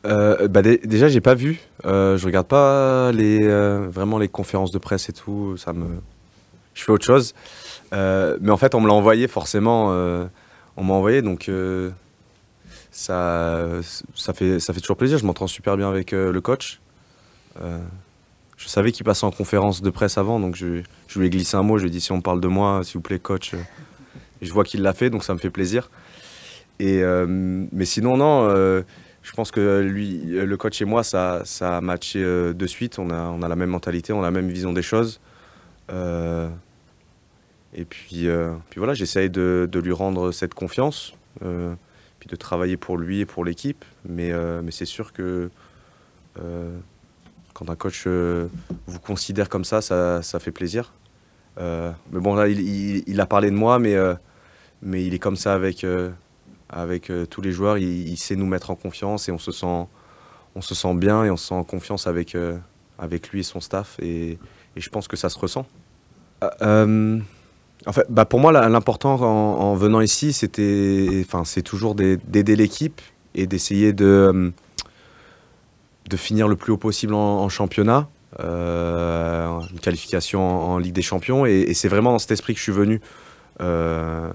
Déjà, j'ai pas vu. Je regarde pas vraiment les conférences de presse et tout. Je fais autre chose. Mais en fait, on me l'a envoyé forcément. On m'a envoyé, donc ça, ça fait toujours plaisir. Je m'entends super bien avec le coach. Euh, je savais qu'il passait en conférence de presse avant, donc je lui ai glissé un mot. Je lui ai dit si on parle de moi, s'il vous plaît, coach. Et je vois qu'il l'a fait, donc ça me fait plaisir. Mais sinon, non. Je pense que lui, le coach et moi, ça a matché de suite. On a la même mentalité, on a la même vision des choses. Euh, puis voilà, j'essaye de lui rendre cette confiance, puis de travailler pour lui et pour l'équipe. Mais c'est sûr que euh, quand un coach vous considère comme ça fait plaisir. Mais bon, là, il a parlé de moi, mais il est comme ça avec tous les joueurs. Il sait nous mettre en confiance et on se sent bien et on se sent en confiance avec lui et son staff. Et je pense que ça se ressent. Euh, En fait, pour moi, l'important en venant ici, c'est toujours d'aider l'équipe et d'essayer de finir le plus haut possible en championnat, une qualification en Ligue des Champions. Et c'est vraiment dans cet esprit que je suis venu. Euh,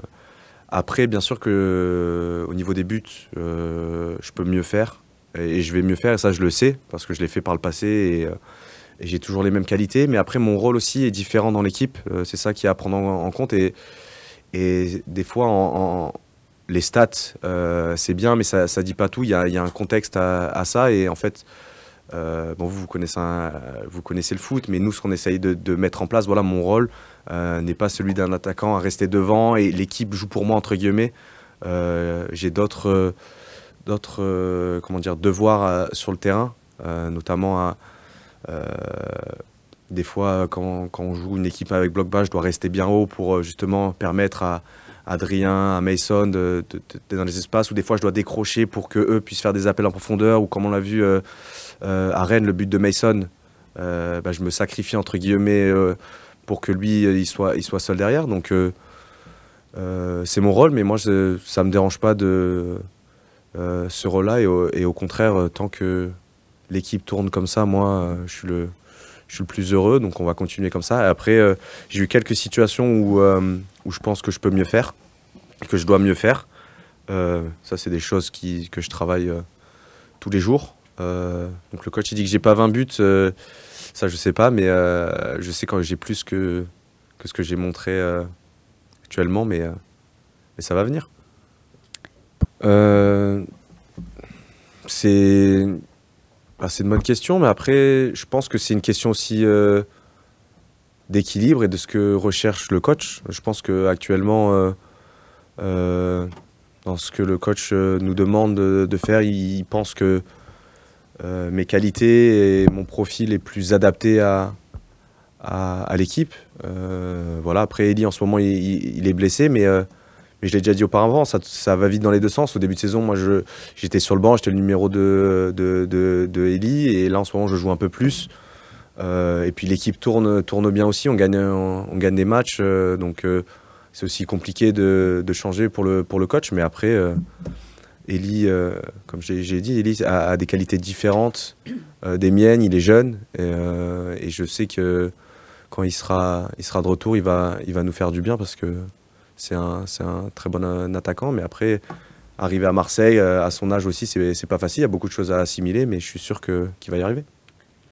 Après, bien sûr que au niveau des buts, je peux mieux faire et je vais mieux faire. Et ça, je le sais parce que je l'ai fait par le passé et j'ai toujours les mêmes qualités. Mais après, mon rôle aussi est différent dans l'équipe. C'est ça qui est à prendre en compte. Et des fois, les stats, c'est bien, mais ça dit pas tout. Il y a un contexte à ça. Et en fait, bon, vous connaissez le foot, mais nous, ce qu'on essaye de mettre en place, voilà, mon rôle n'est pas celui d'un attaquant à rester devant et l'équipe joue pour moi, entre guillemets. J'ai d'autres comment dire, devoirs sur le terrain, notamment euh, des fois, quand on joue une équipe avec bloc bas, je dois rester bien haut pour justement permettre à Adrien, à Mason d'être dans les espaces, ou des fois je dois décrocher pour que eux puissent faire des appels en profondeur, ou comme on l'a vu à Rennes, le but de Mason, je me sacrifie entre guillemets pour que lui il soit seul derrière. Donc c'est mon rôle, mais moi ça me dérange pas de ce rôle-là, et au contraire, tant que l'équipe tourne comme ça, moi je suis le plus heureux, donc on va continuer comme ça. Et après, j'ai eu quelques situations où je pense que je peux mieux faire, que je dois mieux faire. Ça, c'est des choses que je travaille tous les jours. Donc le coach il dit que j'ai pas 20 buts, ça je sais pas, mais je sais quand j'ai plus que ce que j'ai montré actuellement, mais ça va venir. Euh, c'est c'est une bonne question, mais après, je pense que c'est une question aussi d'équilibre et de ce que recherche le coach. Je pense que actuellement, euh, dans ce que le coach nous demande de faire, il pense que mes qualités et mon profil est plus adapté à l'équipe. Voilà. Après, Eli, en ce moment, il est blessé, mais je l'ai déjà dit auparavant, ça va vite dans les deux sens. Au début de saison, moi, j'étais sur le banc, j'étais le numéro 2 de Eli, et là, en ce moment, je joue un peu plus. Et puis l'équipe tourne bien aussi, on gagne des matchs, donc c'est aussi compliqué de changer pour le coach. Mais après, Eli, comme j'ai dit, Eli a des qualités différentes des miennes, il est jeune, et je sais que quand il sera de retour, il va nous faire du bien parce que c'est un très bon attaquant. Mais après, arriver à Marseille, à son âge aussi, c'est pas facile, il y a beaucoup de choses à assimiler, mais je suis sûr qu'il va y arriver.